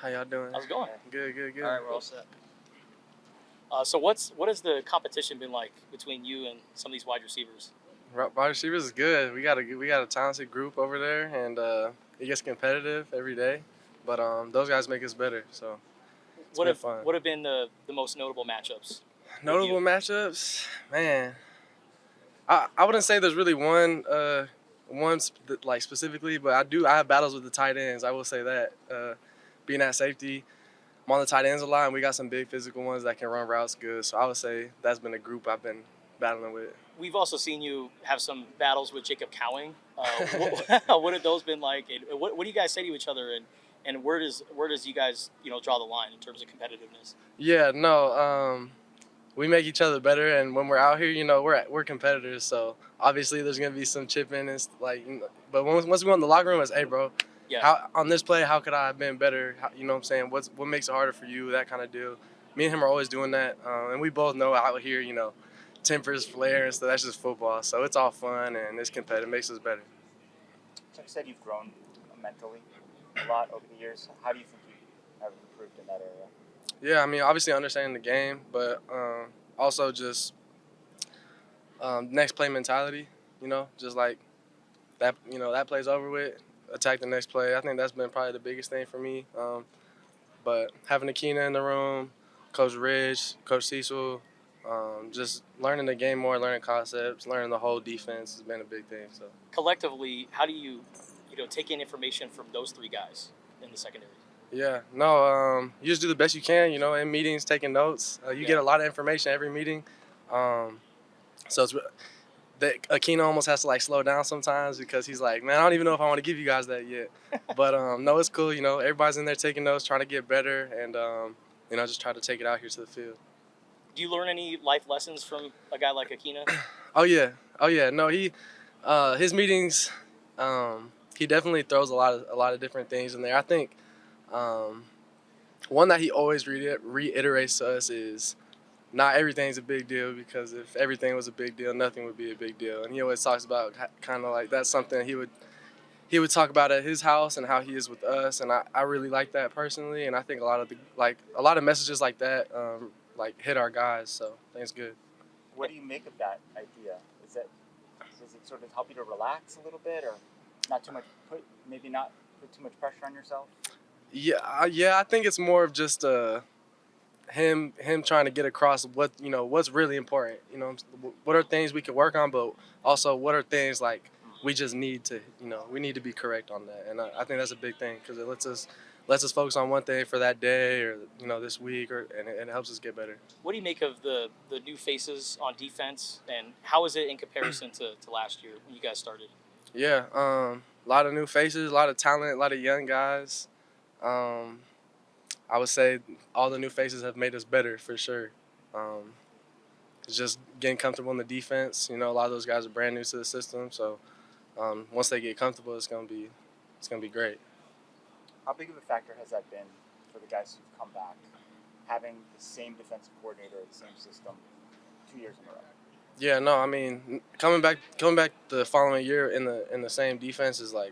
How y'all doing? How's it going? Good. All right, we're all set. So what has the competition been like between you and some of these wide receivers? Wide receivers is good. We got a talented group over there, and it gets competitive every day. But those guys make us better. So What been have fun. what have been the most notable matchups? Notable matchups, man. I wouldn't say there's really one like specifically, but I have battles with the tight ends. I will say that being at safety, I'm on the tight ends a lot, and we got some big physical ones that can run routes good. So I would say that's been a group I've been battling with. We've also seen you have some battles with Jacob Cowing. What have those been like? And what do you guys say to each other? And where does you guys draw the line in terms of competitiveness? Yeah, no, we make each other better, and when we're out here, we're competitors. So obviously, there's gonna be some chipping and but once we go in the locker room, it's hey, bro, Yeah. on this play, how could I have been better? You know what I'm saying? What makes it harder for you? That kind of deal. Me and him are always doing that, and we both know out here, tempers flare and stuff. That's just football, so it's all fun and it's competitive. It makes us better. Chuck said you've grown mentally a lot over the years. How do you think you have improved in that area? Yeah, I mean, obviously understanding the game, but also just next play mentality. Just like that. That play's over with. Attack the next play. I think that's been probably the biggest thing for me. But having Akina in the room, Coach Ridge, Coach Cecil, just learning the game more, learning concepts, learning the whole defense has been a big thing. So Collectively, how do you take in information from those three guys in the secondary? Yeah, no, you just do the best you can, in meetings, taking notes. You get a lot of information every meeting. So Akina almost has to slow down sometimes because he's like, man, I don't even know if I want to give you guys that yet. But no, it's cool. Everybody's in there taking notes, trying to get better, and just try to take it out here to the field. Do you learn any life lessons from a guy like Akina? Oh yeah. No, his meetings, he definitely throws a lot of different things in there. I think one that he always reiterates to us is not everything's a big deal, because if everything was a big deal, nothing would be a big deal. And he always talks about kind of like that's something he would talk about at his house and how he is with us. And I really like that personally. And I think a lot of messages like that hit our guys. So I think it's good. What do you make of that idea? Does it sort of help you to relax a little bit, or not too much not put too much pressure on yourself? Yeah. I think it's more of just him trying to get across what's really important. What are things we can work on, but also what are things we just need to we need to be correct on that. And I think that's a big thing, because it lets us focus on one thing for that day or this week, and it helps us get better. What do you make of the new faces on defense, and how is it in comparison to last year when you guys started? Yeah, a lot of new faces, a lot of talent, a lot of young guys. I would say all the new faces have made us better for sure. It's just getting comfortable in the defense. A lot of those guys are brand new to the system, so once they get comfortable, it's gonna be great. How big of a factor has that been for the guys who've come back, having the same defensive coordinator, the same system, 2 years in a row? Yeah, no, I mean coming back the following year in the same defense is that.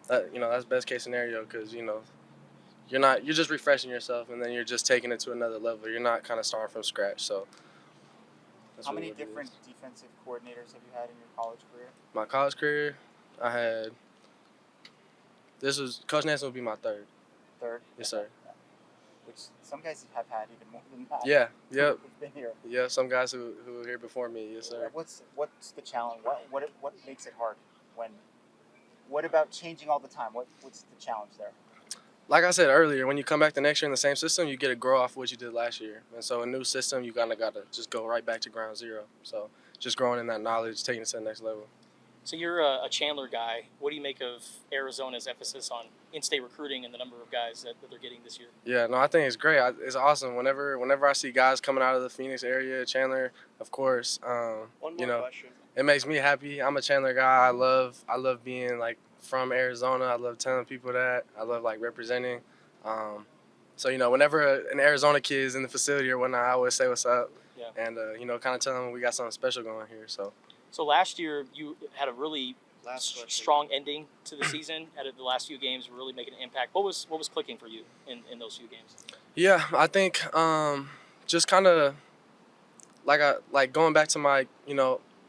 That's best case scenario, because you're just refreshing yourself, and then you're just taking it to another level. You're not kind of starting from scratch. So how many different defensive coordinators have you had in your college career? My college career, I had. Coach Nansen would be my third. Third? Yes, sir. Yeah. Which some guys have had even more than that. Yeah. Yep. Who've been here. Yeah, some guys who were here before me. Yes, sir. What's the challenge? What makes it hard? What about changing all the time? What's the challenge there? Like I said earlier, when you come back the next year in the same system, you get to grow off what you did last year. And so a new system, you kind of got to just go right back to ground zero. So just growing in that knowledge, taking it to the next level. So you're a Chandler guy. What do you make of Arizona's emphasis on in-state recruiting and the number of guys that they're getting this year? Yeah, no, I think it's great. It's awesome. Whenever I see guys coming out of the Phoenix area, Chandler, of course, One more question. It makes me happy. I'm a Chandler guy. I love being from Arizona. I love telling people that. I love representing. So whenever an Arizona kid is in the facility or whatnot, I always say what's up. Yeah. And kind of tell them we got something special going here. So last year you had a really Last question. strong ending to the season. Out of the last few games, really making an impact. What was clicking for you in those few games? Yeah, I think just kind of like going back to my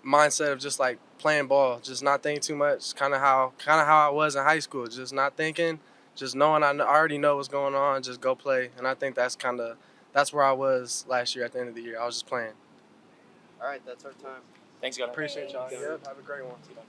mindset of just like playing ball, just not thinking too much, kind of how I was in high school, just not thinking, just knowing I already know what's going on, just go play. And I think that's where I was last year at the end of the year. I was just playing. All right, that's our time. Thanks, Gunnar. Appreciate y'all. Thanks. Yep, have a great one. See you, bud.